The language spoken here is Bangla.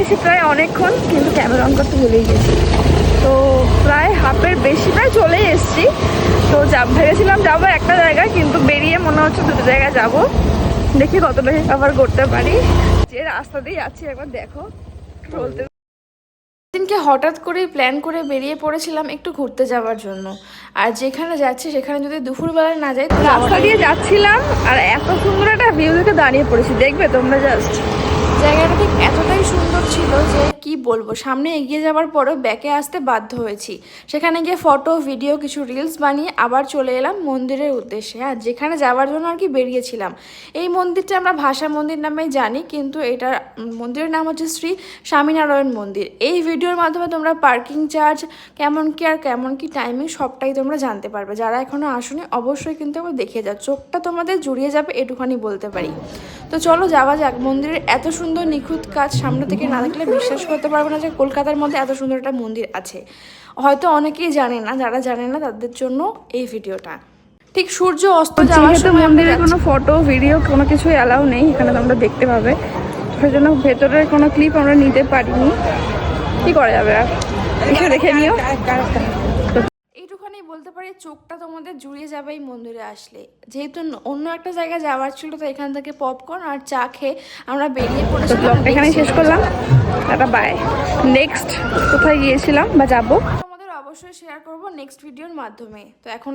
গেছি প্রায় অনেকক্ষণ, কিন্তু ক্যামেরা অন করতে ভুলেই গেছি। তো প্রায় হাফের বেশি, প্রায় চলেই এসেছি। তো ভেবেছিলাম যাবো একটা জায়গায়, কিন্তু বেরিয়ে মনে হচ্ছে দুটো জায়গায় যাব। দেখি কতটা কভার করতে পারি। যে রাস্তা দিয়ে যাচ্ছি একবার দেখো, চলতে দিনকে হঠাৎ করে প্ল্যান করে বেরিয়ে পড়েছিলাম একটু ঘুরতে যাওয়ার জন্য। আর যেখানে যাচ্ছি সেখানে যদি দুপুরবেলায় না যাই, রাস্তা দিয়ে যাচ্ছিলাম আর এত সুন্দর একটা ভিউ দেখে দাঁড়িয়ে পড়েছি। দেখবে তোমরা জাস্ট, জায়গাটা ঠিক এতটাই সুন্দর ছিল যে কি বলবো। সামনে এগিয়ে যাওয়ার পরেও ব্যাকে আসতে বাধ্য হয়েছি। সেখানে গিয়ে ফটো ভিডিও কিছু রিলস বানিয়ে আবার চলে এলাম মন্দিরের উদ্দেশ্যে। আর যেখানে যাওয়ার জন্য আর কি বেরিয়েছিলাম, এই মন্দিরটা আমরা ভাষা মন্দির নামে জানি, কিন্তু এটার মন্দিরের নাম হচ্ছে শ্রী স্বামীনারায়ণ মন্দির। এই ভিডিওর মাধ্যমে তোমরা পার্কিং চার্জ কেমন কি আর কেমন কি টাইমিং সবটাই তোমরা জানতে পারবে। যারা এখনও আসোনি অবশ্যই কিন্তু একবার দেখে যাও, চোখটা তোমাদের জুড়িয়ে যাবে এটুখানি বলতে পারি। তো চলো যাওয়া যাক। মন্দিরের এত সুন্দর নিখুঁত কাজ সামনে থেকে না দেখলে বিশ্বাস করতে পারবে না যে কলকাতার মধ্যে এত সুন্দর একটা মন্দির আছে। হয়তো অনেকেই জানে না, যারা জানে না তাদের জন্য এই ভিডিওটা। ঠিক সূর্য অস্ত যাওয়ার সময় মন্দিরের কোনো ফটো ভিডিও কোনো কিছুই অ্যালাউ নেই এখানে, তোমরা দেখতে পাবে। সেই জন্য ভেতরের কোনো ক্লিপ আমরা নিতে পারিনি। কি করা যাবে আর, এসে দেখে নিও। এইটুখানি বলতে পারি, চোখটা তোমাদের জুড়িয়ে যাবে এই মন্দিরে আসলে। যেহেতু অন্য একটা জায়গায় যাওয়ার ছিল, তো এখান থেকে পপকর্ন আর চা খেয়ে আমরা বেরিয়ে পড়েছিলাম। ব্লগটা এখানেই শেষ করলাম, টাটা বাই। নেক্সট কোথায় গিয়েছিলাম বা যাবো তোমাদের অবশ্যই শেয়ার করবো নেক্সট ভিডিওর মাধ্যমে। তো এখন